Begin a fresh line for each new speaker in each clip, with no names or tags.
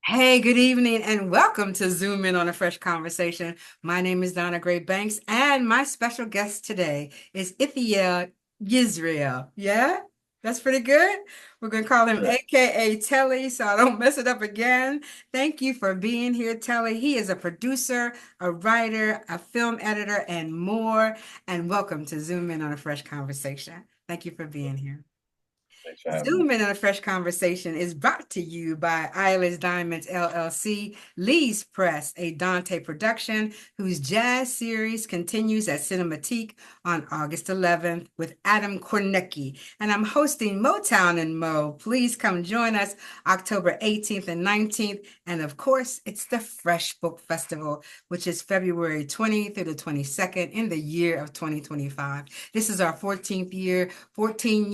Hey, good evening, and welcome to Zoom In on a Fresh Conversation. My name is Donna Gray Banks, and my special guest today is Ithiell Yisrael. Yeah, that's pretty good. We're going to call him
Sure.
AKA Telly, so I don't mess it up again. Thank you for being here, Telly. He is a producer, a writer, a film editor, and more. And welcome to Zoom In on a Fresh Conversation. Thank you for being here.
Thanks for having me.
Zoom in on a fresh conversation is brought to you by Eilish Diamonds LLC, Lee's Press, a Dante production whose jazz series continues at Cinematique on August 11th with Adam Kornecki. And I'm hosting Motown and Mo. Please come join us October 18th and 19th. And of course, it's the Fresh Book Festival, which is February 20th through the 22nd in the year of 2025. This is our 14th year. 14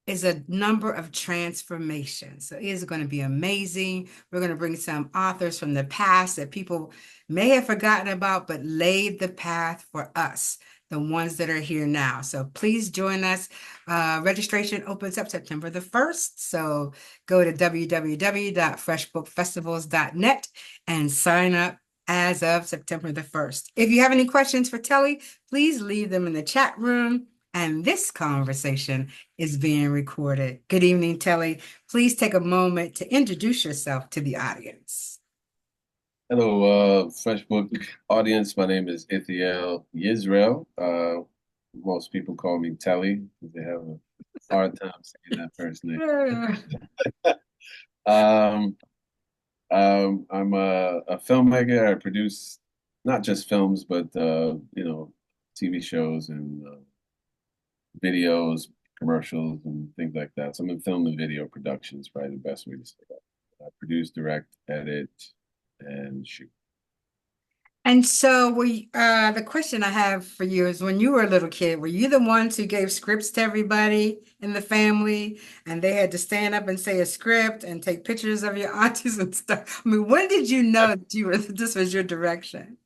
is a number of transformations. So it is going to be amazing. We're going to bring some authors from the past that people may have forgotten about, but laid the path for us, the ones that are here now. So please join us. Registration opens up September the 1st. So go to www.freshbookfestivals.net and sign up as of September the 1st. If you have any questions for Telly, please leave them in the chat room. And this conversation is being recorded. Good evening, Telly. Please take a moment to introduce yourself to the audience.
Hello, Fresh Book audience. My name is Ithiell Yisrael. Most people call me Telly because they have a hard time saying that first name. Um, I'm a filmmaker. I produce not just films, but TV shows and videos, commercials, and things like that. So I'm in film and video production is probably the best way to say that. I produce, direct, edit, and shoot.
And so the question I have for you is when you were a little kid, were you the ones who gave scripts to everybody in the family and they had to stand up and say a script and take pictures of your aunties and stuff? I mean, when did you know that you were this was your direction?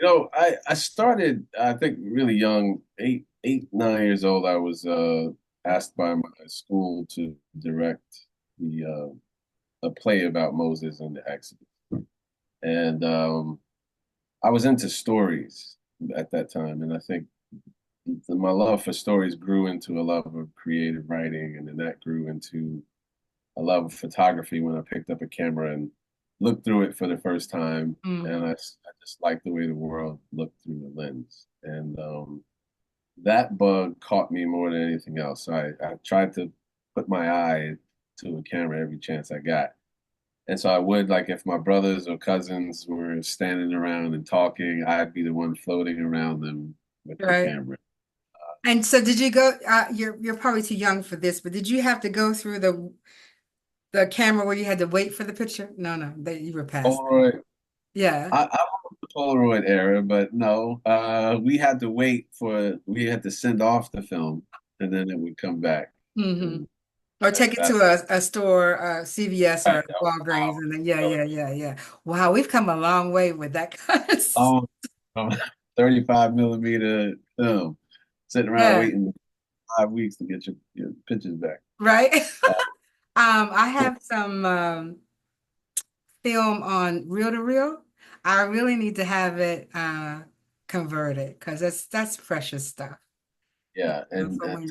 I started, I think, really young, 9 years old. I was asked by my school to direct a play about Moses and the Exodus, and I was into stories at that time, and I think my love for stories grew into a love of creative writing, and then that grew into a love of photography when I picked up a camera and looked through it for the first time. And I just liked the way the world looked through the lens. And that bug caught me more than anything else. So I tried to put my eye to a camera every chance I got. And so I would, like, if my brothers or cousins were standing around and talking, I'd be the one floating around them with the
Right.
camera.
And so did you go, you're probably too young for this, but did you have to go through the camera where you had to wait for the picture? No, no, you were past.
Polaroid.
Yeah.
I was the Polaroid era, but no, we had to send off the film and then it would come back.
Hmm.
And
Or take it to
that,
a store, CVS
right,
or
that was
Walgreens, and then yeah,
wild.
yeah, yeah, yeah. Wow, we've come a long way with that kind of
Um, um, 35 millimeter film, sitting around
yeah,
waiting 5 weeks to get your pictures back.
right.
Uh,
I have some film on reel to reel. I really need to have it converted because that's precious stuff.
yeah,
For
and
when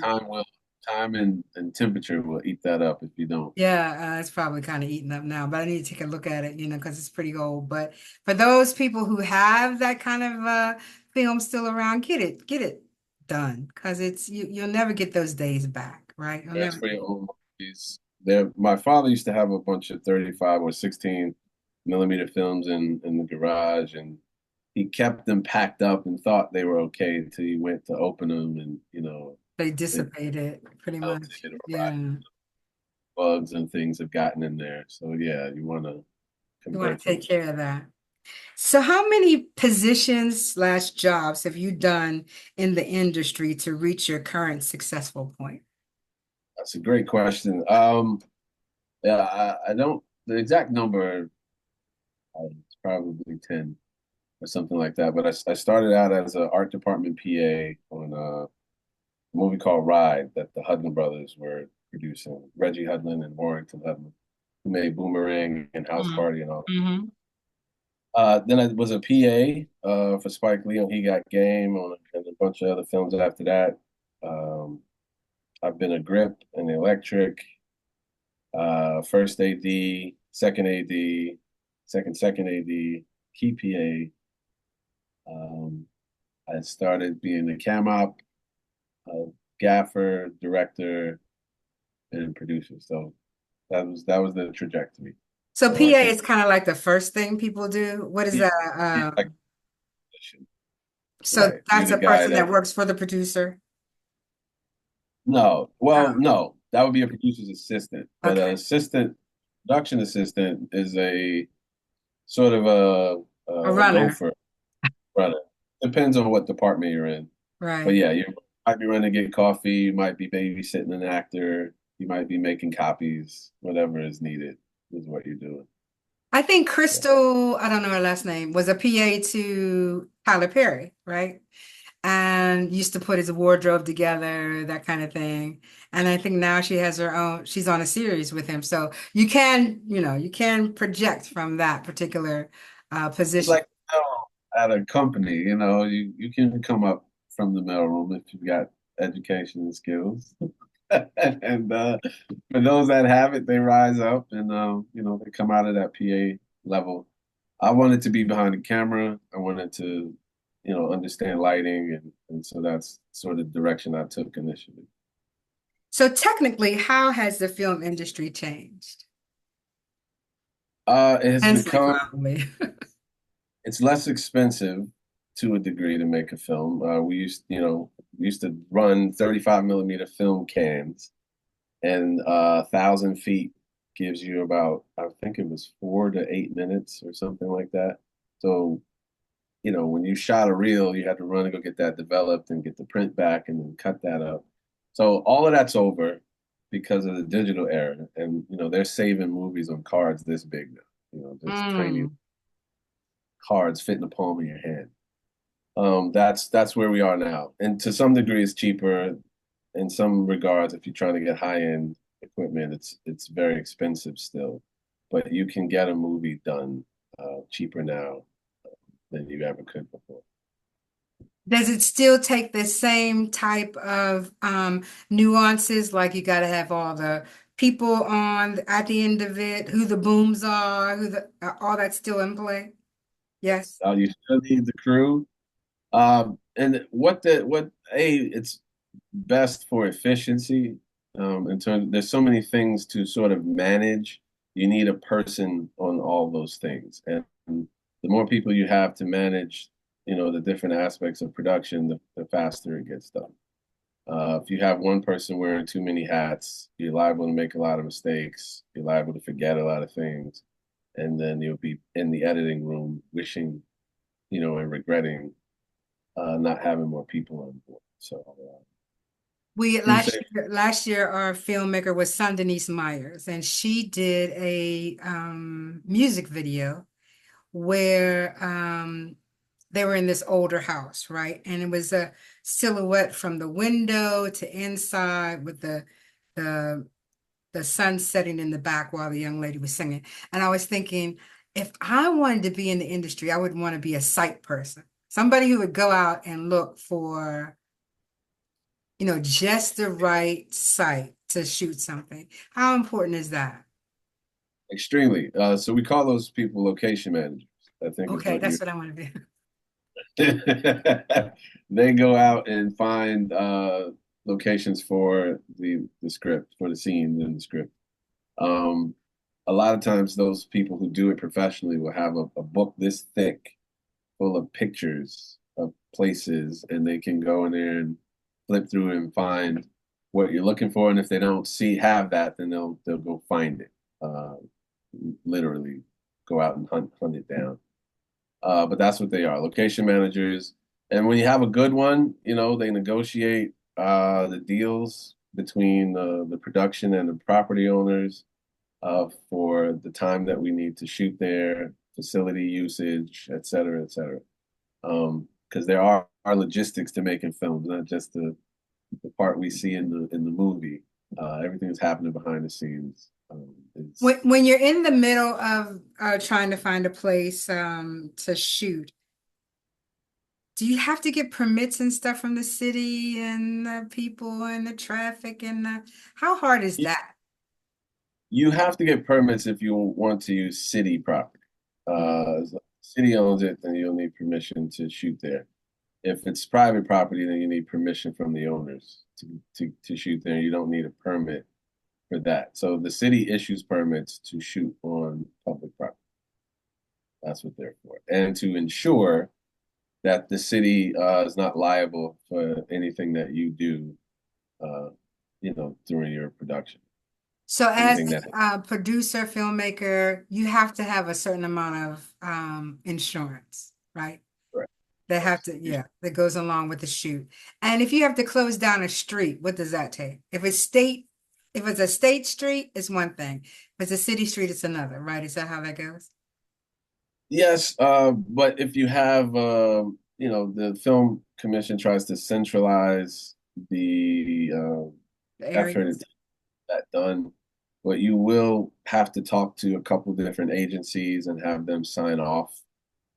time and temperature will eat that up if you don't.
Yeah, it's probably kind of eaten up now, but I need to take a look at it, because it's pretty old. But for those people who have that kind of film still around, get it done because you'll never get those days back, right? You'll
That's
never.
for your own movies. There, my father used to have a bunch of 35 or 16 millimeter films in the garage, and he kept them packed up and thought they were okay until he went to open them, and
They
it
dissipate it pretty much.
melted or
Yeah,
bugs and things have gotten in there. So yeah, you want to
you want
convert
to take
those.
care of that. So, how many positions slash jobs have you done in the industry to reach your current successful point?
That's a great question. Yeah, I don't the exact number. It's probably 10 or something like that. But I started out as an art department PA on a movie called Ride that the Hudlin brothers were producing, Reggie Hudlin and Warrington Hudlin. who made Boomerang and House
Mm.
Party and all.
Hmm.
Then I was a PA for Spike Lee on He Got Game on and a bunch of other films after that. Um, I've been a grip and electric, first AD, second AD, second AD, key PA. I started being a cam op, gaffer, director, and producer. So that was the trajectory.
So
So I
PA
came
is kind of like the first thing people do. What is
yeah,
that?
yeah, like
So
right. Be
that's
the
a
guy
person that
that
works for the producer.
no, well,
Oh,
no, that would be a producer's assistant. But
okay.
an assistant, production assistant is a sort of
A
a
runner,
gopher runner. Depends on what department you're in. But
right?
yeah, you might be running to get coffee, you might be babysitting an actor, you might be making copies, whatever is needed is what you're doing.
I think
Yeah.
Crystal, I don't know her last name, was a PA to Tyler Perry, right? And used to put his wardrobe together, that kind of thing. And I think now she has her own, she's on a series with him. So you can, you can project from that particular
It's
position.
like at a company, you can come up from the mailroom if you've got education and skills. And for those that have it, they rise up and they come out of that PA level. I wanted to be behind the camera. I wanted to, understand lighting, and so that's sort of the direction I took initially.
So technically, how has the film industry changed?
It has
Immensely,
become
probably.
it's less expensive to a degree to make a film. We used to run 35 millimeter film cans, and 1,000 feet gives you about, I think it was 4 to 8 minutes or something like that. So, when you shot a reel, you had to run and go get that developed and get the print back and then cut that up. So all of that's over because of the digital era, and they're saving movies on cards this big now. Just tiny
Mm.
cards fit in the palm of your hand. That's where we are now, and to some degree, it's cheaper. In some regards, if you're trying to get high end equipment, it's very expensive still, but you can get a movie done cheaper now than you ever could before.
Does it still take the same type of nuances? Like you got to have all the people on at the end of it, who the booms are, all that's still in play? Yes.
You still need the crew, and it's best for efficiency. In terms, there's so many things to sort of manage. You need a person on all those things, and the more people you have to manage, the different aspects of production, the faster it gets done. If you have one person wearing too many hats, you're liable to make a lot of mistakes. You're liable to forget a lot of things, and then you'll be in the editing room wishing, and regretting not having more people on board. So
We
crew save
last year our filmmaker was Denise Myers, and she did a music video where they were in this older house, right? And it was a silhouette from the window to inside with the the sun setting in the back while the young lady was singing. And I was thinking, if I wanted to be in the industry, I would want to be a sight person, somebody who would go out and look for, just the right site to shoot something. How important is that?
extremely. So we call those people location managers, I think is
Okay,
what you
that's what I want to be.
they go out and find locations for the script, for the scenes in the script. Um, a lot of times those people who do it professionally will have a book this thick full of pictures of places, and they can go in there and flip through and find what you're looking for. And if they don't have that, then they'll go find it. Literally go out and hunt it down. But that's what they are, location managers. And when you have a good one, they negotiate the deals between the production and the property owners for the time that we need to shoot there, facility usage, et cetera, et cetera. Because there are logistics to making films, not just the part we see in the movie. Everything that's happening behind the scenes. is
When you're in the middle of trying to find a place to shoot, do you have to get permits and stuff from the city and the people and the traffic and how hard is
you,
that?
you have to get permits if you want to use city property. As long as the city owns it, then you'll need permission to shoot there. If it's private property, then you need permission from the owners to shoot there. You don't need a permit for that. So the city issues permits to shoot on public property. That's what they're for. And to ensure that the city is not liable for anything that you do, uh, during your production.
So as
Anything that,
a producer, filmmaker, you have to have a certain amount of insurance, right?
correct.
They have
Yes.
to, yeah, that goes along with the shoot. And if you have to close down a street, what does that take? If it's a state street, it's one thing. If it's a city street, it's another, right? Is that how that goes?
Yes, but if you have, the film commission tries to centralize the
The
effort
areas.
to get that done, but you will have to talk to a couple different agencies and have them sign off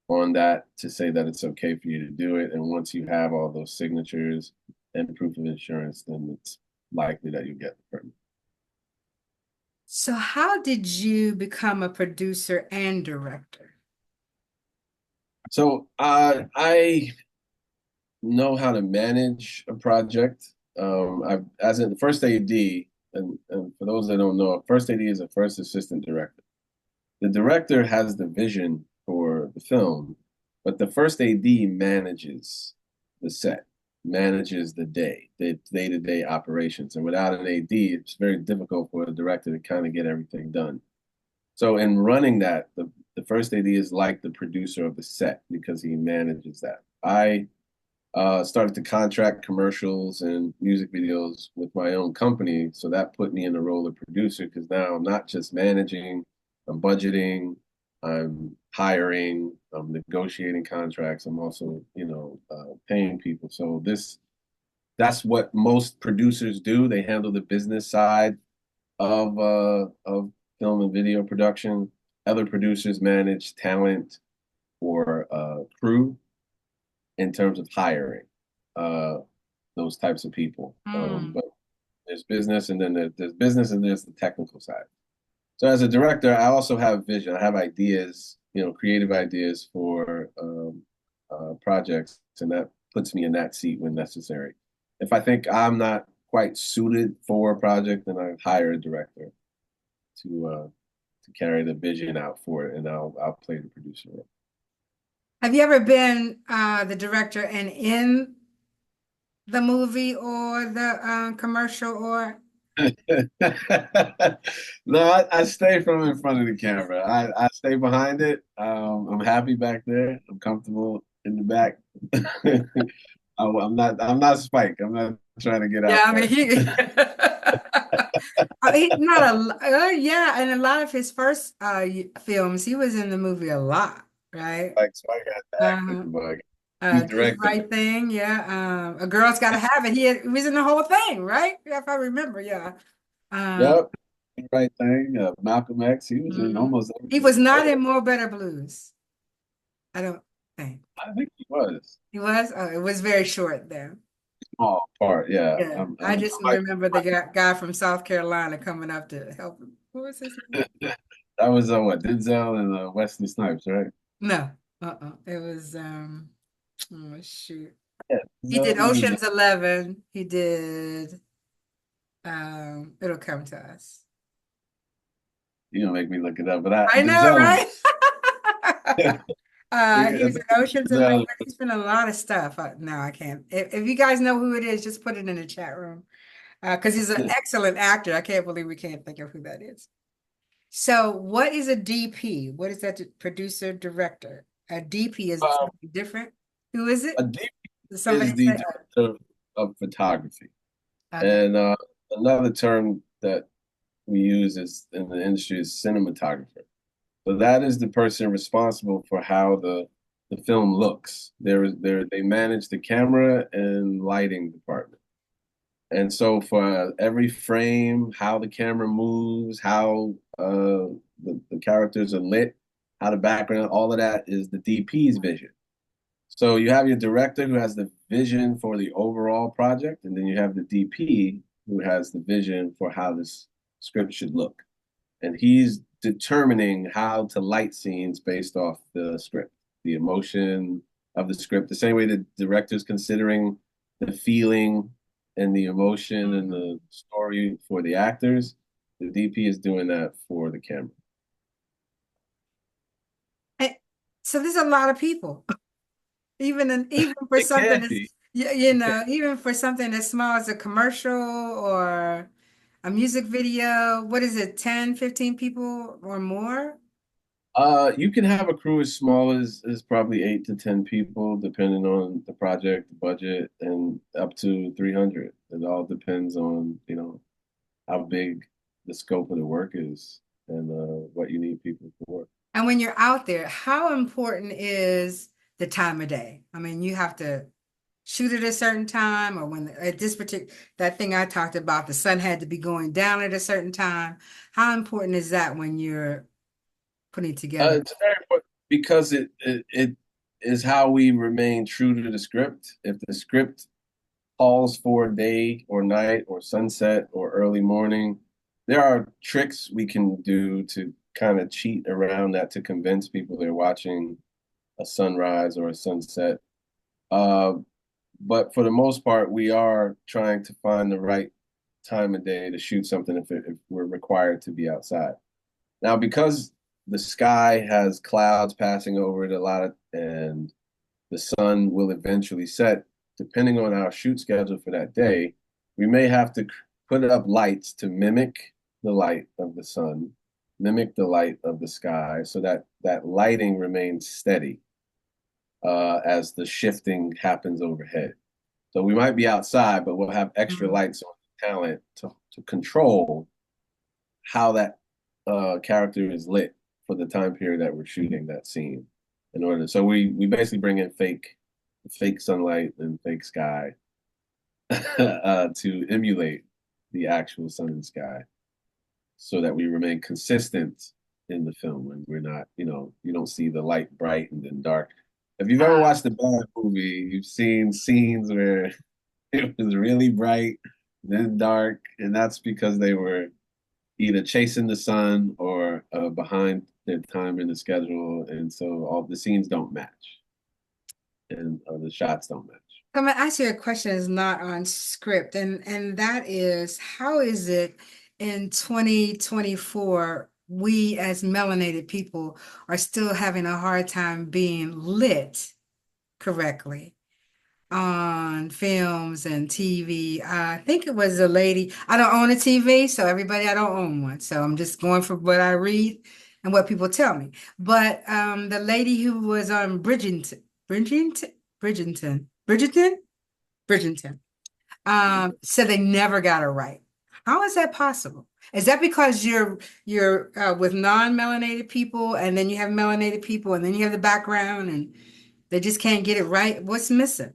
on that to say that it's okay for you to do it. And once you have all those signatures and proof of insurance, then it's likely that you get the permit.
So how did you become a producer and director?
So I know how to manage a project. As in the first AD, and for those that don't know, a first AD is a first assistant director. The director has the vision for the film, but the first AD manages the set, manages the day-to-day operations. And without an AD, it's very difficult for a director to kind of get everything done. So in running that, the first AD is like the producer of the set because he manages that. I started to contract commercials and music videos with my own company. So that put me in the role of producer because now I'm not just managing, I'm budgeting, I'm hiring, I'm negotiating contracts. I'm also, paying people. So that's what most producers do. They handle the business side of film and video production. Other producers manage talent or crew in terms of hiring uh, those types of people.
Hmm.
But there's business, and then there's business, and there's the technical side. So as a director, I also have vision. I have ideas, creative ideas for projects, and that puts me in that seat when necessary. If I think I'm not quite suited for a project, then I hire a director to carry the vision out for it, and I'll play the producer role.
Have you ever been the director and in the movie or the commercial or
No, I stay from in front of the camera. I stay behind it. I'm happy back there. I'm comfortable in the back. I'm not Spike. I'm not trying to get
yeah,
out
I mean
front.
he I mean not yeah, and a lot of his first films he was in the movie a lot, right?
Like Spike had the acting
Uh-huh.
bug. He's
Do the
directing.
right thing, yeah. A girl's gotta have it. He was in the whole thing, right? If I remember, yeah. Um,
Yep, the right thing. Malcolm X. He was in
mhm.
almost
He
everything.
was not in More Better Blues. I don't think
I think he was
he was. Oh, it was very short there.
small part. Yeah,
Yeah, I just
I
remember the guy from South Carolina coming up to help him. What was his name?
that was what Denzel and Wesley Snipes, right?
No, It was oh shoot.
Yeah,
He did
Denzel. He was.
Ocean's 11. He did It'll Come to Us.
You don't make me look it up, but
I know,
Denzel.
right?
I
He was in
think
Ocean's 11.
Denzel.
He's been in a lot of stuff. No, I can't. If you guys know who it is, just put it in the chat room. Because he's an excellent actor. I can't believe we can't think of who that is. So, what is a DP? What is that? Producer, director. A DP is
Um,
something different. Who is
a
it?
DP
Somebody
is the
say,
director of photography,
okay.
and another term that we use is in the industry is cinematographer. So that is the person responsible for how the film looks. They manage the camera and lighting department. And so for every frame, how the camera moves, how the characters are lit, how the background, all of that is the DP's vision. So you have your director who has the vision for the overall project, and then you have the DP who has the vision for how this script should look. And he's determining how to light scenes based off the script, the emotion of the script, the same way the director's considering the feeling and the emotion and
Mhm.
the story for the actors. The DP is doing that for the camera.
Eh, So there's a lot of people, even for
It
something
can
as
be. It can.
even for something as small as a commercial or a music video. What is it, 10, 15 people or more?
You can have a crew as small as probably 8 to 10 people, depending on the project, the budget, and up to 300. It all depends on, how big the scope of the work is and what you need people for.
And when you're out there, how important is the time of day? I mean, you have to shoot at a certain time, or when at this particular that thing I talked about, the sun had to be going down at a certain time. How important is that when you're putting together?
It's very important because it is how we remain true to the script. If the script calls for day or night or sunset or early morning, there are tricks we can do to kind of cheat around that to convince people they're watching a sunrise or a sunset. Uh, but for the most part, we are trying to find the right time of day to shoot something if we're required to be outside. Now, because the sky has clouds passing over it a lot and the sun will eventually set, depending on our shoot schedule for that day, we may have to put up lights to mimic the light of the sun, mimic the light of the sky, so that that lighting remains steady as the shifting happens overhead. So we might be outside, but we'll have extra
Mhm.
lights on the talent to control how that character is lit for the time period that we're shooting that scene. In order, so we basically bring in fake sunlight and fake sky to emulate the actual sun and sky, so that we remain consistent in the film and we're not, you don't see the light bright and then dark. If you've ever
Uh,
watched a bad movie, you've seen scenes where it was really bright, then dark, and that's because they were either chasing the sun or behind their time in the schedule, and so all the scenes don't match and the shots don't match.
I'm gonna ask you a question that's not on script, and that is, how is it in 2024 we as melanated people are still having a hard time being lit correctly on films and TV? I think it was a lady. I don't own a TV, so everybody, I don't own one. So I'm just going for what I read and what people tell me. But the lady who was on Bridgerton, Bridgerton, said they never got it right. How is that possible? Is that because you're with non-melanated people, and then you have melanated people, and then you have the background, and they just can't get it right? What's missing?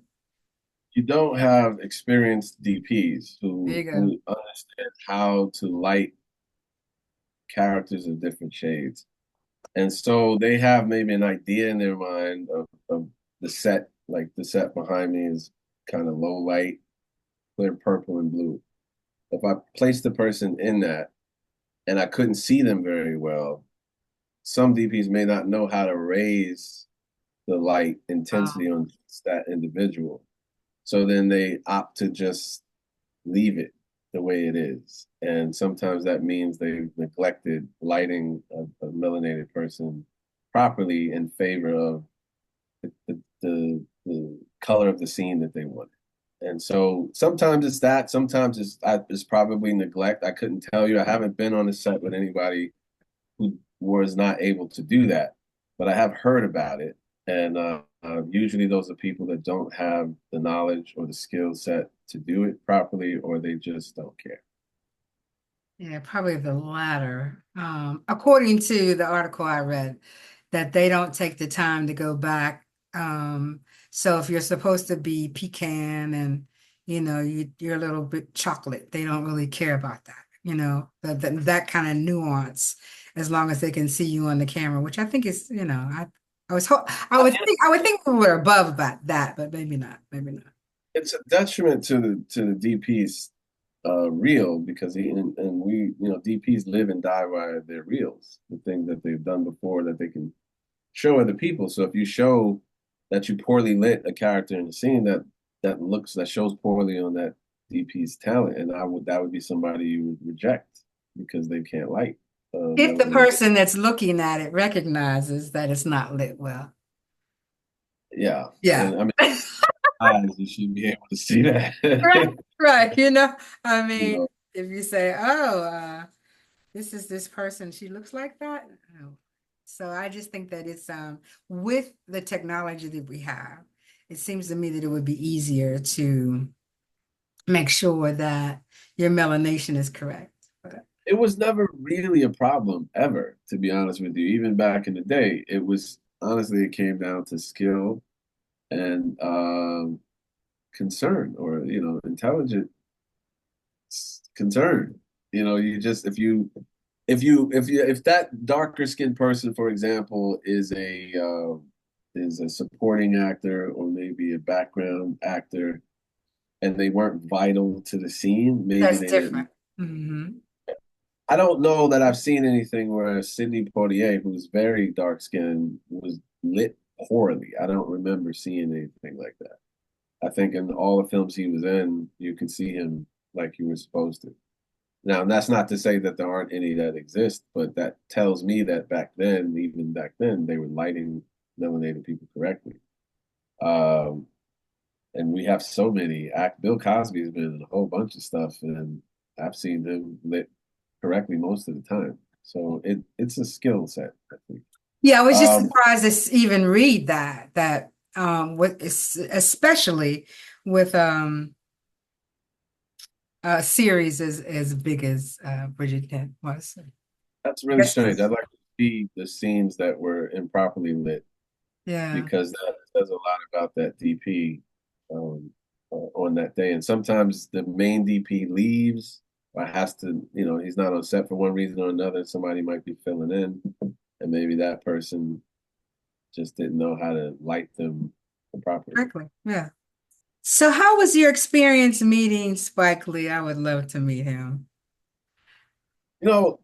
You don't have experienced DPs
There
who
you go.
who understand how to light characters of different shades. And so they have maybe an idea in their mind of the set, like the set behind me is kind of low light, clear purple and blue. If I place the person in that and I couldn't see them very well, some DPs may not know how to raise the light intensity on that individual. So then they opt to just leave it the way it is. And sometimes that means they've neglected lighting a melanated person properly in favor of the color of the scene that they wanted. And so sometimes it's that, sometimes it's probably neglect. I couldn't tell you. I haven't been on a set with anybody who was not able to do that, but I have heard about it. And usually those are people that don't have the knowledge or the skill set to do it properly, or they just don't care.
Yeah, probably the latter. According to the article I read, that they don't take the time to go back. So if you're supposed to be pecan and you're a little bit chocolate. They don't really care about that, that kind of nuance, as long as they can see you on the camera, which I think is, I would think we were above about that, but maybe not, maybe not.
It's a detriment to the DP's reel because and we DPs live and die by their reels, the things that they've done before that they can show other people. So if you show that you poorly lit a character in the scene that shows poorly on that DP's talent, and that would be somebody you would reject because they can't light
If the
melanated.
person that's looking at it recognizes that it's not lit well.
Yeah,
Yeah.
and I mean, eyes you should be able to see that.
Right, right. I
You
mean,
know,
if you say, oh, this is this person, she looks like that. No. So I just think that it's with the technology that we have, it seems to me that it would be easier to make sure that your melanation is correct. But
it was never really a problem ever, to be honest with you. Even back in the day, it was honestly it came down to skill and concern or intelligent concern. You just if that darker skinned person, for example, is a supporting actor or maybe a background actor, and they weren't vital to the scene, maybe
that's
they didn't.
different. Hmm.
I don't know that I've seen anything where Sidney Poitier, who's very dark skinned, was lit poorly. I don't remember seeing anything like that. I think in all the films he was in, you could see him like you were supposed to. Now, that's not to say that there aren't any that exist, but that tells me that even back then, they were lighting melanated people correctly. Um, and we have so many. Bill Cosby's been in a whole bunch of stuff, and I've seen him lit correctly most of the time. So it's a skill set, I think.
Yeah, I was just
Um,
surprised to even read that especially with a series as big as Bridgerton was.
that's really
Yes.
strange. I'd like to see the scenes that were improperly lit
Yeah,
because that says a lot about that DP on that day. And sometimes the main DP leaves or has to, he's not on set for one reason or another. Somebody might be filling in, and maybe that person just didn't know how to light them properly.
exactly. Yeah. So how was your experience meeting Spike Lee? I would love to meet him.
You know,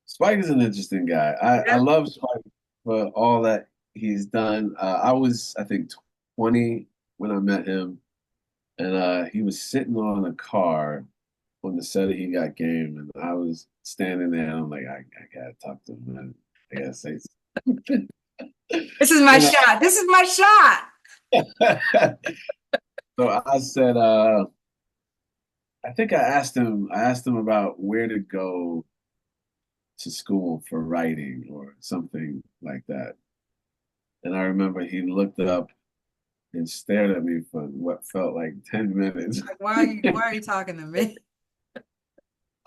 Spike is an interesting guy. I
Yeah.
love Spike for all that he's done. I was, I think, 20 when I met him, and he was sitting on a car on the set of He Got Game, and I was standing there, and I'm like, I gotta talk to him, man. I gotta say something.
This is my
And
shot. This is my shot.
so I said, I think I asked him about where to go to school for writing or something like that. And I remember he looked up and stared at me for what felt like 10 minutes.
Like, why are you talking to me?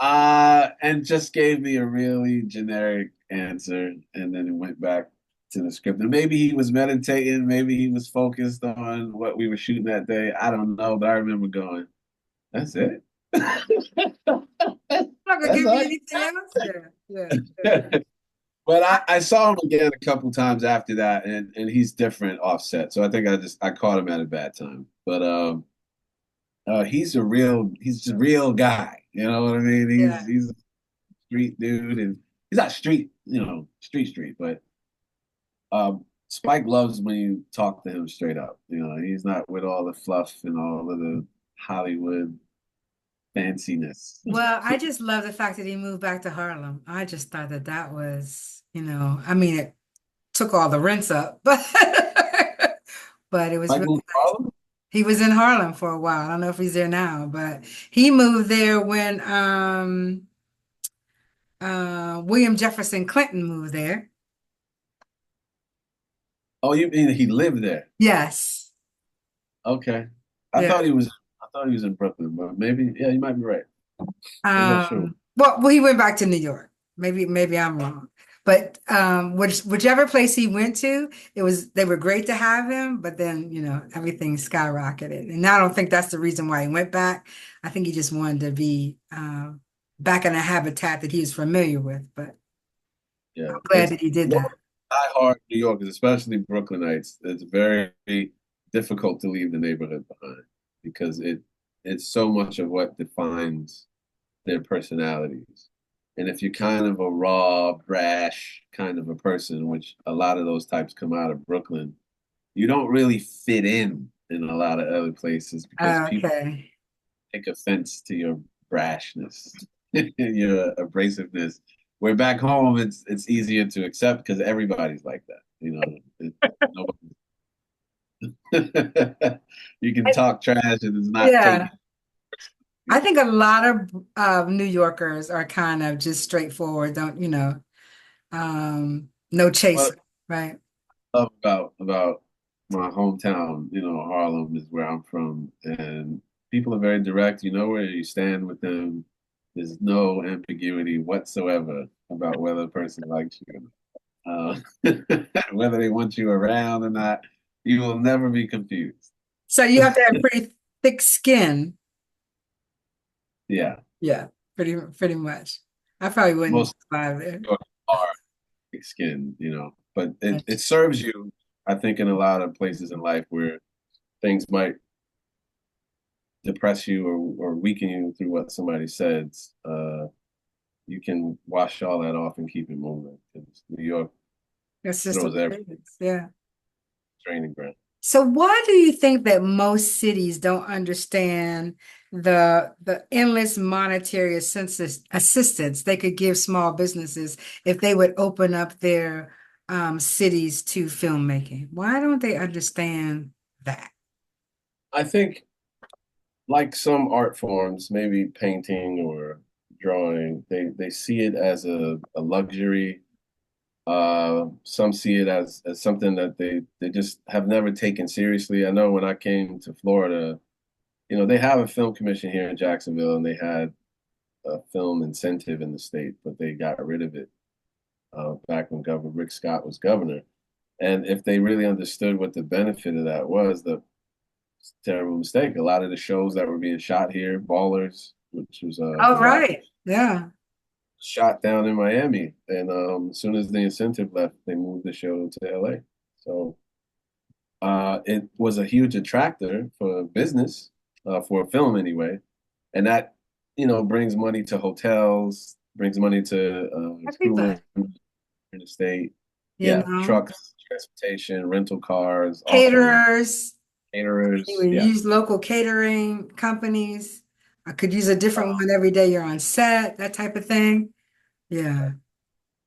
And just gave me a really generic answer. And then it went back to the script. And maybe he was meditating, maybe he was focused on what we were shooting that day. I don't know, but I remember going, that's it.
Not gonna
That's
give me
all.
anything else. Yeah, yeah, yeah.
But I saw him again a couple times after that, and he's different offset. So I think I caught him at a bad time. But he's a real guy. You know what I mean?
Yeah.
He's a street dude, and he's not street, street, but Spike loves when you talk to him straight up. He's not with all the fluff and all of the Hollywood fanciness.
Well, I just love the fact that he moved back to Harlem. I just thought that was, I mean, it took all the rents up, but but it was
Spike
really
moved to
nice.
Harlem?
He was in Harlem for a while. I don't know if he's there now, but he moved there when William Jefferson Clinton moved there.
Oh, you mean he lived there?
Yes.
Okay.
Yeah.
I thought he was in Brooklyn, but maybe yeah, you might be right. I'm not sure.
Well, he went back to New York. Maybe I'm wrong. But whichever place he went to, they were great to have him, but then, everything skyrocketed. And I don't think that's the reason why he went back. I think he just wanted to be back in a habitat that he was familiar with. But
Yeah,
I'm glad that he did that.
diehard New Yorkers, especially Brooklynites, it's very difficult to leave the neighborhood behind because it's so much of what defines their personalities. And if you're kind of a raw, brash kind of a person, which a lot of those types come out of Brooklyn, you don't really fit in a lot of other places because people
Okay.
take offense to your brashness, your abrasiveness. Where back home, it's easier to accept because everybody's like that. You can talk trash and it's not
Yeah.
taken.
I think a lot of New Yorkers are kind of just straightforward, don't, no
Well,
chaser, right?
I love about my hometown, Harlem is where I'm from, and people are very direct. You know where you stand with them. There's no ambiguity whatsoever about whether a person likes you, whether they want you around or not. You will never be confused.
So you have to have pretty thick skin.
Yeah,
Yeah, pretty much. I probably wouldn't
most
survive there.
New York are thick skinned, but it serves you, I think, in a lot of places in life where things might depress you or weaken you through what somebody says. You can wash all that off and keep it moving because New York
It's just
throws
what
every
it is. Yeah.
training ground.
So why do you think that most cities don't understand the endless monetary assistance they could give small businesses if they would open up their cities to filmmaking? Why don't they understand that?
I think, like some art forms, maybe painting or drawing, they see it as a luxury. Some see it as something that they just have never taken seriously. I know when I came to Florida, they have a film commission here in Jacksonville, and they had a film incentive in the state, but they got rid of it back when Governor Rick Scott was governor. And if they really understood what the benefit of that was, the terrible mistake. A lot of the shows that were being shot here, Ballers, which was
Oh,
the doc,
right. Yeah.
shot down in Miami. And as soon as the incentive left, they moved the show to LA. So it was a huge attractor for business, for a film anyway. And that, brings money to hotels, brings money to crew
Everybody,
members in the state.
you
Yeah,
know,
trucks, transportation, rental cars, all kinds of
caterers. You
caterers.
would
Yeah.
use local catering companies. I could use a different one every day you're on set, that type of thing. Yeah.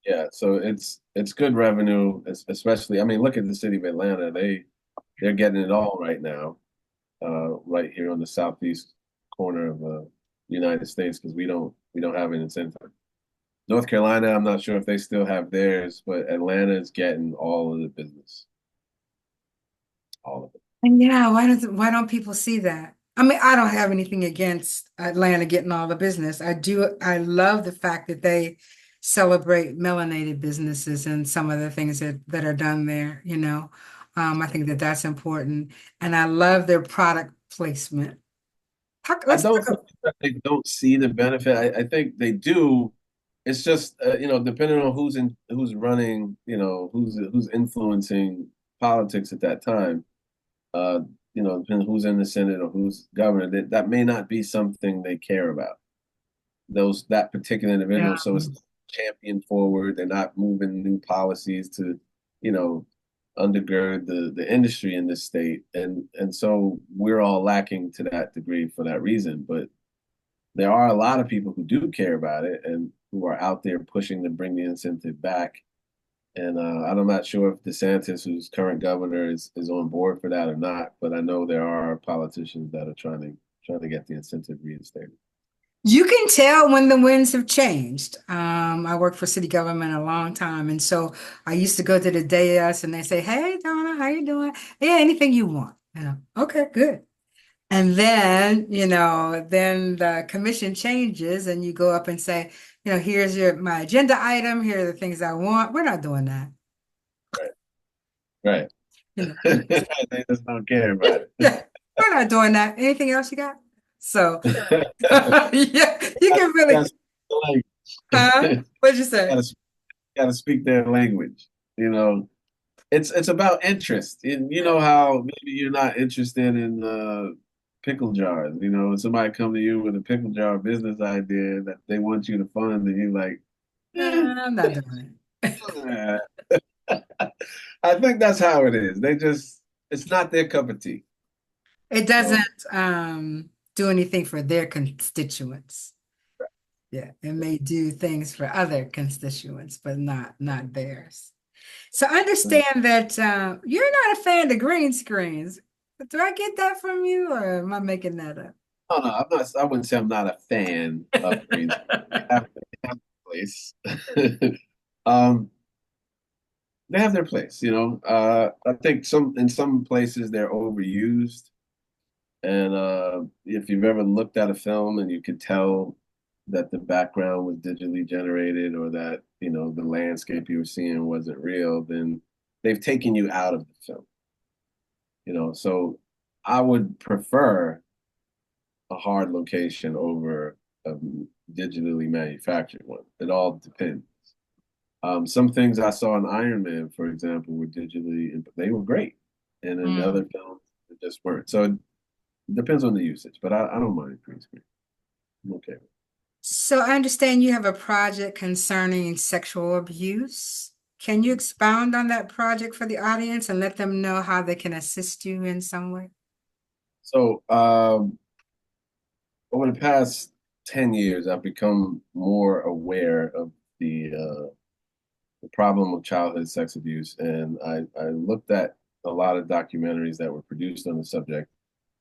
Yeah, so it's good revenue, especially. I mean, look at the city of Atlanta. They're getting it all right now, right here on the southeast corner of the United States because we don't have an incentive. North Carolina, I'm not sure if they still have theirs, but Atlanta is getting all of the business, all of it.
And yeah, why don't people see that? I mean, I don't have anything against Atlanta getting all the business. I love the fact that they celebrate melanated businesses and some of the things that are done there. I think that that's important. And I love their product placement.
I
Let's
don't
talk
think that they don't see the benefit. I think they do. It's just depending on who's running, who's influencing politics at that time. uh, depending who's in the Senate or who's governor, that may not be something they care about. That particular
yeah.
individual. So it's champion forward. They're not moving new policies to, you know, undergird the industry in this state. And so we're all lacking to that degree for that reason. But there are a lot of people who do care about it and who are out there pushing to bring the incentive back. And I'm not sure if DeSantis, who's current governor, is on board for that or not. But I know there are politicians that are trying to get the incentive reinstated.
You can tell when the winds have changed. I worked for city government a long time, and so I used to go to the dais and they say, "Hey, Donna, how you doing? Yeah, anything you want." Okay, good. And then, then the commission changes and you go up and say, here's my agenda item. Here are the things I want. We're not doing that.
Right. Right.
You know,
They just don't care about
yeah, we're not doing that. Anything else you got? So, yeah, you can really,
it.
huh?
Like,
What'd you say?
gotta speak their language. You know, it's about interest. And you know how maybe you're not interested in pickle jars. You know, when somebody come to you with a pickle jar business idea that they want you to fund, and you're like, eh,
I'm not doing it.
eh. I think that's how it is. It's not their cup of tea.
It
So
doesn't do anything for their constituents. Yeah, it may do things for other constituents, but not theirs. So understand that you're not a fan of green screens. Do I get that from you, or am I making that up?
no, no, I'm not. I wouldn't say I'm not a fan of greens. They have their place. um, they have their place. You know, I think in some places they're overused. And if you've ever looked at a film and you could tell that the background was digitally generated or that, the landscape you were seeing wasn't real, then they've taken you out of the film. So I would prefer a hard location over a digitally manufactured one. It all depends. Some things I saw in Iron Man, for example, were digitally, they were great. And in
Mm.
other films, they just weren't. So it depends on the usage, but I don't mind green screen. I'm okay with it.
So I understand you have a project concerning sexual abuse. Can you expound on that project for the audience and let them know how they can assist you in some way?
So, over the past 10 years, I've become more aware of the problem of childhood sex abuse. And I looked at a lot of documentaries that were produced on the subject,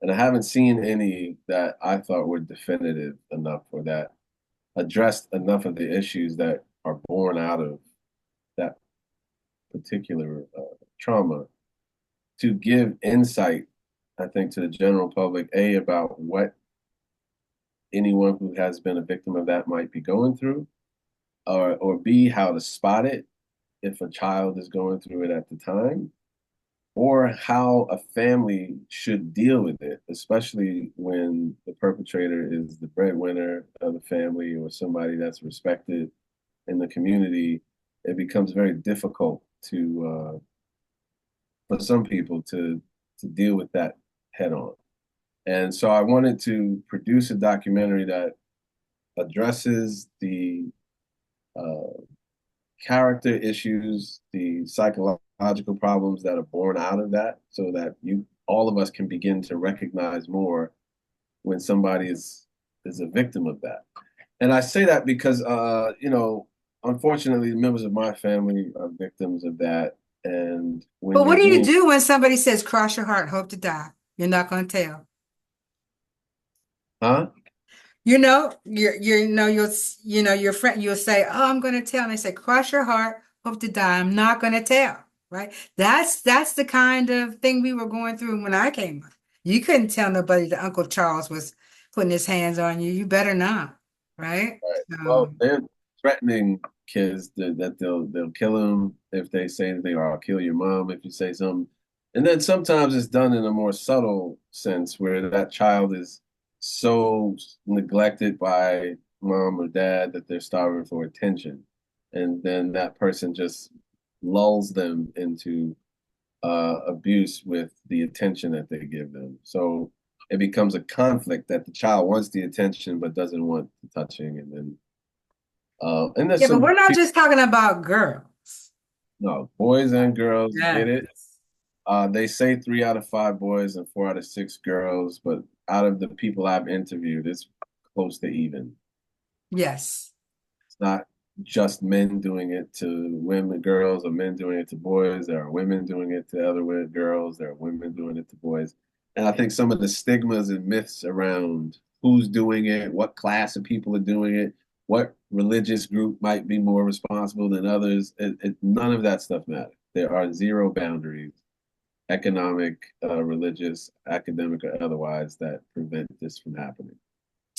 and I haven't seen any that I thought were definitive enough or that addressed enough of the issues that are born out of that particular trauma to give insight, I think, to the general public, A, about what anyone who has been a victim of that might be going through, or B, how to spot it if a child is going through it at the time, or how a family should deal with it, especially when the perpetrator is the breadwinner of the family or somebody that's respected in the community. It becomes very difficult for some people to deal with that head on. And so I wanted to produce a documentary that addresses the uh, character issues, the psychological problems that are born out of that, so that all of us can begin to recognize more when somebody is a victim of that. And I say that because unfortunately, members of my family are victims of that. And when
But what
you're
do you
being,
do when somebody says, cross your heart, hope to die? You're not going to tell.
huh?
Your friend, you'll say, "Oh, I'm going to tell," and they say, "Cross your heart, hope to die." I'm not going to tell, right? That's the kind of thing we were going through when I came up. You couldn't tell nobody that Uncle Charles was putting his hands on you. You better not, right?
Right. Well,
Um,
they're threatening kids that they'll kill them if they say anything, or I'll kill your mom if you say something. And then sometimes it's done in a more subtle sense where that child is so neglected by mom or dad that they're starving for attention. And then that person just lulls them into abuse with the attention that they give them. So it becomes a conflict that the child wants the attention but doesn't want the touching, and there's
yeah, but
some
we're not
people,
just talking about girls.
no, boys and girls
Yeah.
get it. They say 3 out of 5 boys and 4 out of 6 girls, but out of the people I've interviewed, it's close to even.
Yes.
It's not just men doing it to women, girls, or men doing it to boys. There are women doing it to other girls. There are women doing it to boys. And I think some of the stigmas and myths around who's doing it, what class of people are doing it, what religious group might be more responsible than others, none of that stuff matters. There are zero boundaries, economic, religious, academic, or otherwise, that prevent this from happening.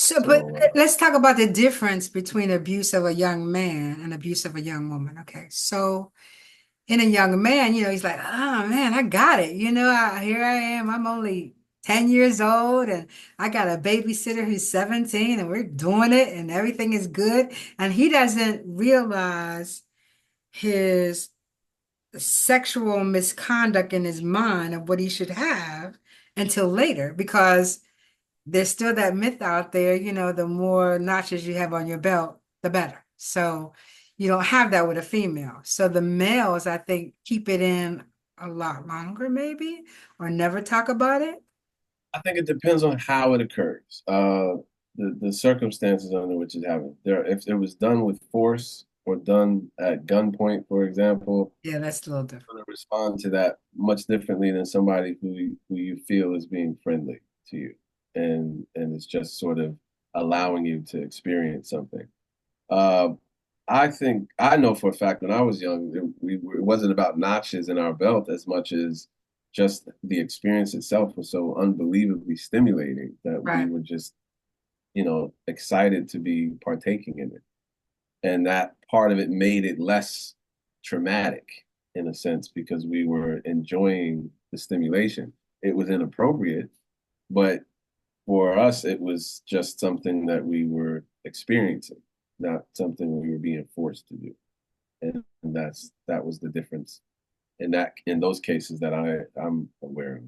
So, but
So
let's talk about the difference between abuse of a young man and abuse of a young woman. Okay. So, in a young man, he's like, oh man, I got it. Here I am. I'm only 10 years old and I got a babysitter who's 17 and we're doing it and everything is good. And he doesn't realize his sexual misconduct in his mind of what he should have until later because there's still that myth out there, the more notches you have on your belt, the better. So you don't have that with a female. So the males, I think, keep it in a lot longer, maybe, or never talk about it.
I think it depends on how it occurs, the circumstances under which it happened. If it was done with force or done at gunpoint, for example,
Yeah, that's a little different.
going to respond to that much differently than somebody who you feel is being friendly to you, and it's just sort of allowing you to experience something. Uh, I think I know for a fact when I was young, it wasn't about notches in our belt as much as just the experience itself was so unbelievably stimulating that we
Right.
were just, excited to be partaking in it. And that part of it made it less traumatic in a sense because we were enjoying the stimulation. It was inappropriate, but for us, it was just something that we were experiencing, not something we were being forced to do. And that was the difference in those cases that I'm aware of.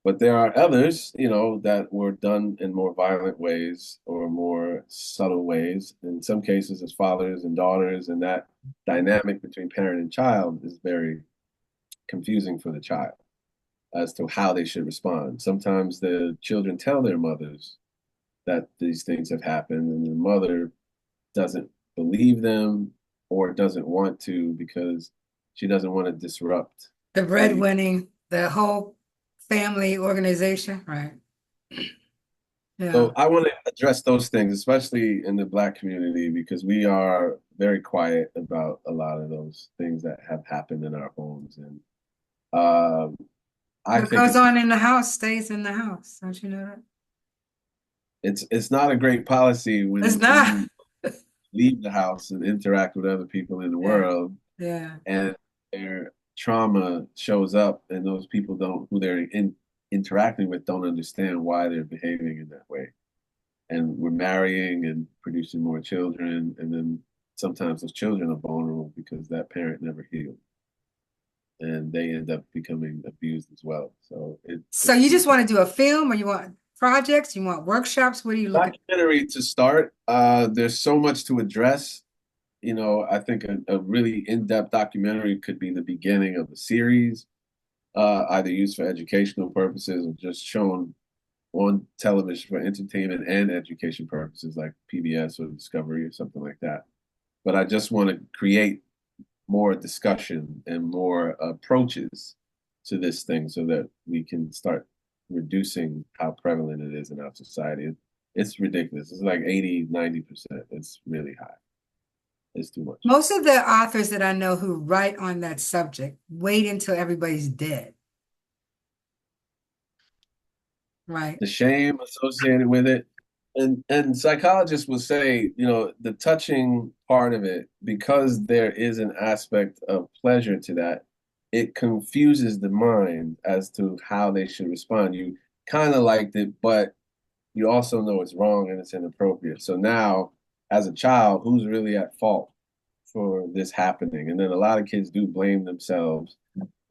But there are others, that were done in more violent ways or more subtle ways. In some cases, as fathers and daughters, and that dynamic between parent and child is very confusing for the child as to how they should respond. Sometimes the children tell their mothers that these things have happened, and the mother doesn't believe them or doesn't want to because she doesn't want to disrupt
The
the.
breadwinning, the whole family organization. Right. Yeah.
So I want to address those things, especially in the Black community, because we are very quiet about a lot of those things that have happened in our homes, and um, I
What
think
goes on in the house stays in the house. Don't you know that?
it's not a great policy
It's
when
not.
you leave the house and interact with other people in the
Yeah.
world
Yeah.
and their trauma shows up and those people don't who interacting with don't understand why they're behaving in that way, and we're marrying and producing more children, and then sometimes those children are vulnerable because that parent never healed and they end up becoming abused as well. So
So you just want to do a film or you want projects? You want workshops? What are you looking?
documentary to start. There's so much to address. I think a really in-depth documentary could be the beginning of a series, either used for educational purposes or just shown on television for entertainment and education purposes, like PBS or Discovery or something like that. But I just want to create more discussion and more approaches to this thing so that we can start reducing how prevalent it is in our society. It's ridiculous. It's like 80, 90%. It's really high. It's too much.
Most of the authors that I know who write on that subject wait until everybody's dead, right?
The shame associated with it. And psychologists will say, the touching part of it, because there is an aspect of pleasure to that, it confuses the mind as to how they should respond. You kind of liked it, but you also know it's wrong and it's inappropriate. So now, as a child, who's really at fault for this happening? And then a lot of kids do blame themselves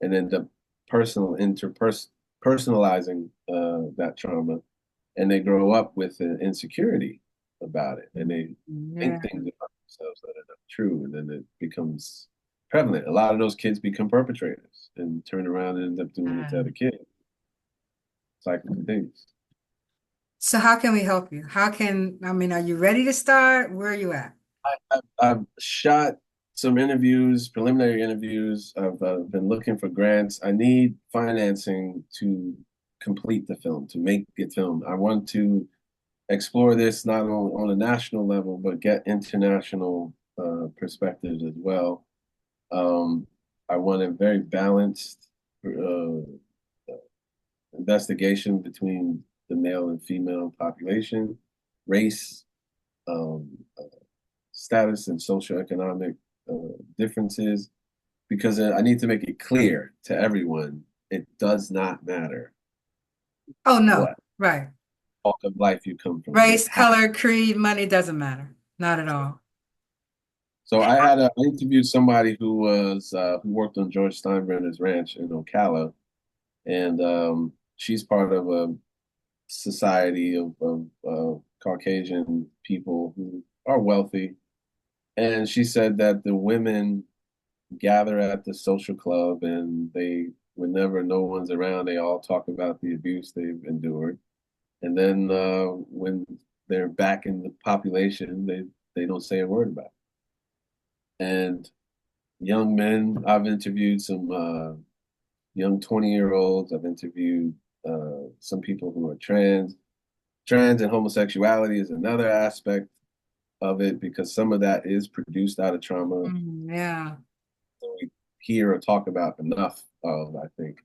and end up personalizing that trauma, and they grow up with an insecurity about it, and they think
Yeah.
things about themselves that are not true, and then it becomes prevalent. A lot of those kids become perpetrators and turn around and end up doing it to other
Mm.
kids. Cycle continues.
So how can we help you? I mean, are you ready to start? Where are you at?
I've shot some interviews, preliminary interviews. I've been looking for grants. I need financing to complete the film, to make the film. I want to explore this not only on a national level, but get international perspectives as well. Um, I want a very balanced investigation between the male and female population. race, uh, status, and socioeconomic differences, because I need to make it clear to everyone it does not matter
Oh, no.
what
Right.
walk of life you come from. It
Race, color, creed, money doesn't matter. Not at all.
So I interviewed somebody who worked on George Steinbrenner's ranch in Ocala, and she's part of a society of Caucasian people who are wealthy. And she said that the women gather at the social club, and whenever no one's around, they all talk about the abuse they've endured. And then when they're back in the population, they don't say a word about it. And young men, I've interviewed some young 20-year-olds. I've interviewed some people who are trans. Trans and homosexuality is another aspect of it because some of that is produced out of trauma.
Yeah.
We hear or talk about enough of, I think,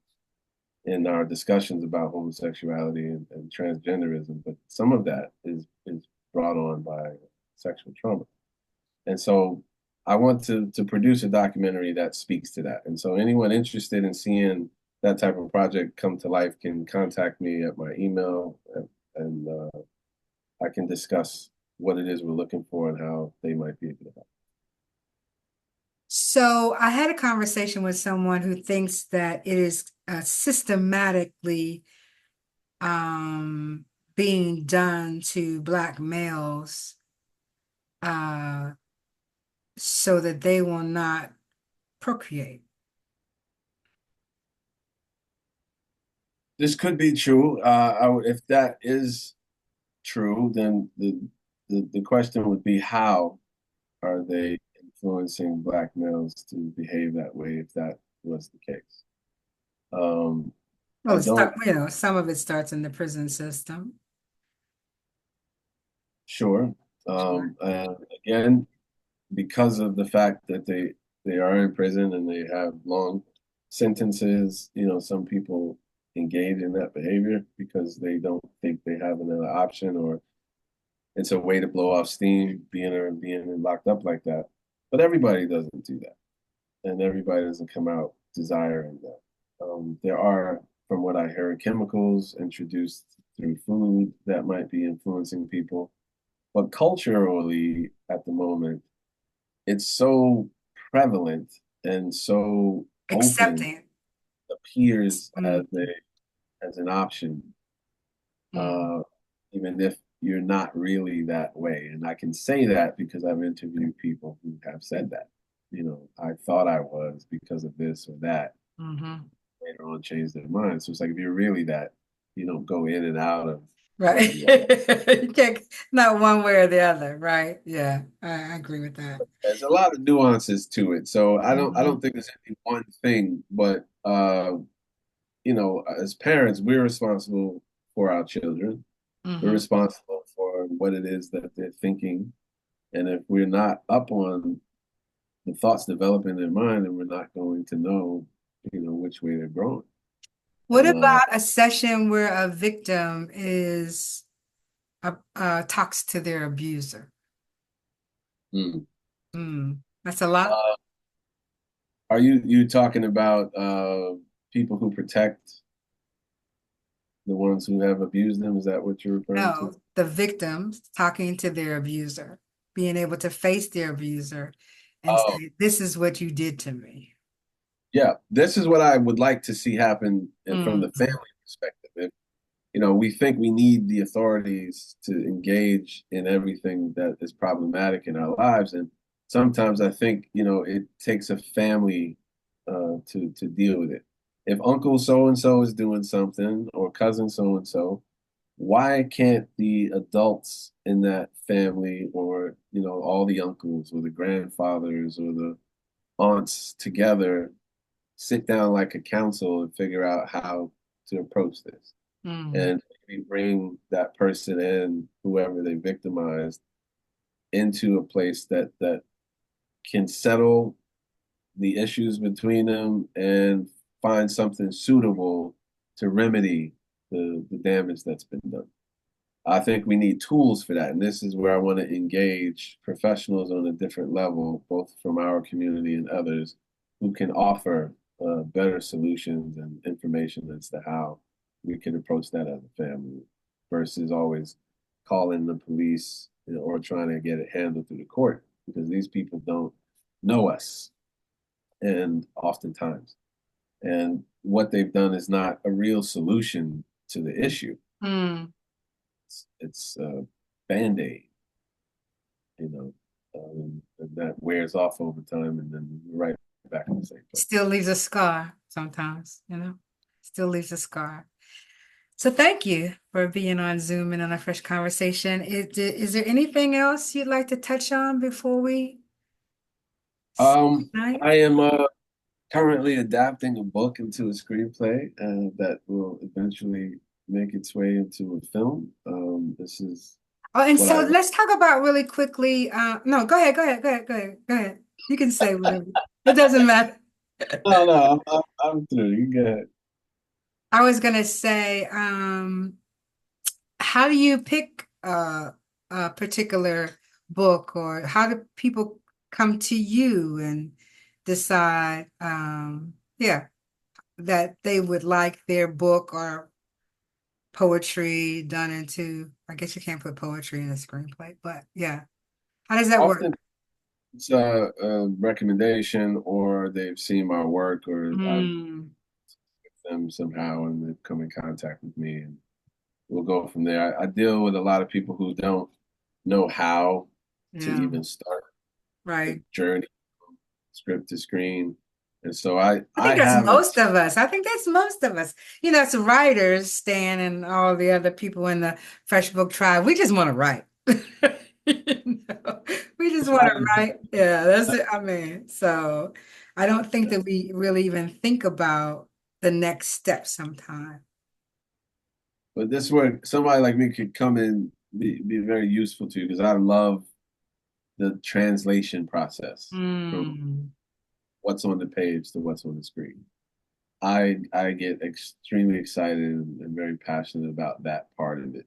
in our discussions about homosexuality and transgenderism. But some of that is brought on by sexual trauma. And so I want to produce a documentary that speaks to that. And so anyone interested in seeing that type of project come to life can contact me at my email, and I can discuss what it is we're looking for and how they might be able to help.
So I had a conversation with someone who thinks that it is systematically um, being done to Black males uh, so that they will not procreate.
This could be true. If that is true, then the question would be how are they influencing Black males to behave that way if that was the case? Um,
Well,
I don't,
some of it starts in the prison system.
sure.
Sure.
And again, because of the fact that they are in prison and they have long sentences, some people engage in that behavior because they don't think they have another option, or it's a way to blow off steam being locked up like that. But everybody doesn't do that, and everybody doesn't come out desiring that. There are, from what I heard, chemicals introduced through food that might be influencing people. But culturally, at the moment, it's so prevalent and so open,
Accepting.
appears
Mm,
as an option,
mm.
uh, even if you're not really that way. And I can say that because I've interviewed people who have said that. I thought I was because of this or that.
Hmm.
Later on, changed their mind. So it's like if you're really that, you don't go in and out of what
Right.
you are.
You can't, not one way or the other, right? Yeah, I agree with that.
There's a lot of nuances to it. So I
Hmm.
don't think there's any one thing, but as parents, we're responsible for our children. We're
Hmm.
responsible for what it is that they're thinking. And if we're not up on the thoughts developing in their mind, then we're not going to know, which way they're growing.
What
And
about a session where a victim is talks to their abuser?
mm.
That's a lot.
uh, are you talking about people who protect the ones who have abused them? Is that what you're referring to?
No, the victims talking to their abuser, being able to face their abuser and
Oh,
say, "This is what you did to me."
yeah. This is what I would like to see happen from
Mm,
the family perspective. We think we need the authorities to engage in everything that is problematic in our lives. And sometimes I think, it takes a family to deal with it. If Uncle so and so is doing something or cousin so and so, why can't the adults in that family, or, all the uncles or the grandfathers or the aunts together sit down like a council and figure out how to approach this?
mm.
And maybe bring that person in, whoever they victimized, into a place that can settle the issues between them and find something suitable to remedy the damage that's been done. I think we need tools for that. And this is where I want to engage professionals on a different level, both from our community and others who can offer better solutions and information as to how we can approach that as a family versus always calling the police, you know, or trying to get it handled through the court because these people don't know us and oftentimes. And what they've done is not a real solution to the issue.
Mm.
It's a band-aid, you know, and that wears off over time, and then you're right back in the same place.
Still leaves a scar sometimes, you know, still leaves a scar. So thank you for being on Zoom and on a fresh conversation. Is there anything else you'd like to touch on before we say
Um,
goodnight?
I am currently adapting a book into a screenplay that will eventually make its way into a film. This is
Oh, and
what I
so
wrote.
let's talk about really quickly. No, go ahead, go ahead, go ahead, go ahead, go ahead. You can say whatever. It doesn't matter.
No, no, I'm through. You go ahead.
I was gonna say, how do you pick a particular book, or how do people come to you and decide, yeah, that they would like their book or poetry done into, I guess you can't put poetry in a screenplay, but yeah, how does that work?
Often it's a recommendation, or they've seen my work, or I've
Mm,
them somehow and they've come in contact with me and we'll go from there. I deal with a lot of people who don't know how to
yeah,
even start the
right.
journey from script to screen. And so I
I
I
think that's
have a
most of us. I think that's most of us. You know, it's writers, Stan, and all the other people in the Fresh Book Tribe. We just want to write. You know, we just want to write. Yeah, that's it. I mean, so I don't think that we really even think about the next step sometimes.
but this is where somebody like me could come in be very useful to because I love the translation process from
Mm,
what's on the page to what's on the screen. I get extremely excited and very passionate about that part of it.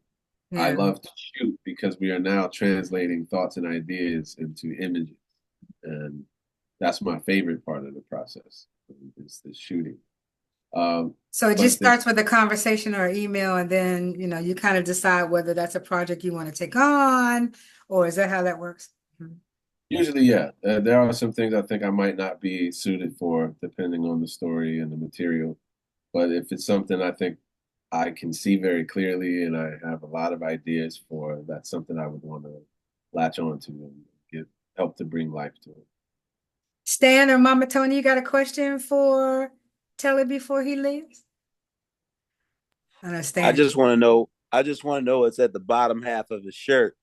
I
yeah.
love to shoot because we are now translating thoughts and ideas into images. And that's my favorite part of the process is the shooting. Um,
So it just
but this
starts with a conversation or email, and then, you know, you kind of decide whether that's a project you want to take on, or is that how that works? Mhm.
usually, yeah, there are some things I think I might not be suited for depending on the story and the material. But if it's something I think I can see very clearly and I have a lot of ideas for, that's something I would want to latch on to and get help to bring life to it.
Stan or Mama Tony, you got a question for Telly before he leaves? I know
I
Stan.
just want to know. I just want to know what's at the bottom half of his shirt.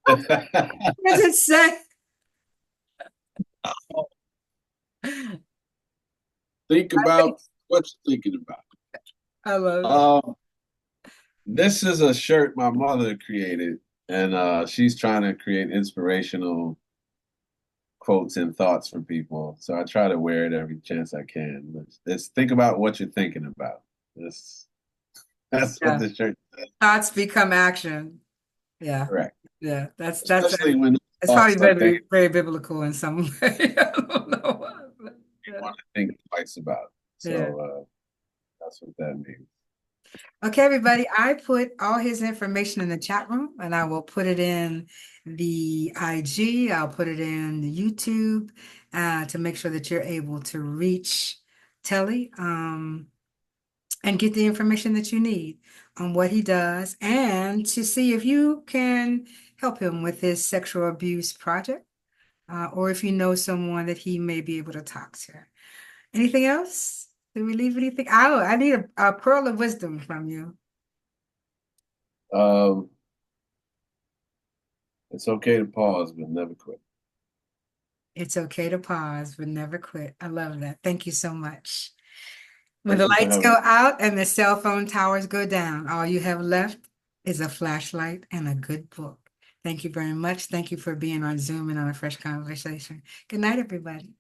What does it say?
Think
I think
about what you're thinking about.
I love it.
Um, this is a shirt my mother created, and she's trying to create inspirational quotes and thoughts for people. So I try to wear it every chance I can. It's think about what you're thinking about. This that's what
Yeah.
the shirt says.
Thoughts become action. Yeah.
Correct.
Yeah. That's
Especially when
it's
thoughts
probably
are things
very, very biblical in some way. I don't know why, but
you
yeah.
want to think twice about.
Yeah.
So that's what that means.
Okay, everybody, I put all his information in the chat room and I will put it in the IG. I'll put it in the YouTube to make sure that you're able to reach Telly and get the information that you need on what he does and to see if you can help him with his sexual abuse project or if you know someone that he may be able to talk to. Anything else? Did we leave anything? Oh, I need a pearl of wisdom from you.
Um, it's okay to pause, but never quit.
It's okay to pause, but never quit. I love that. Thank you so much. When
Thank
the
you for
lights
having
go
me.
out and the cell phone towers go down, all you have left is a flashlight and a good book. Thank you very much. Thank you for being on Zoom and on a fresh conversation. Good night, everybody.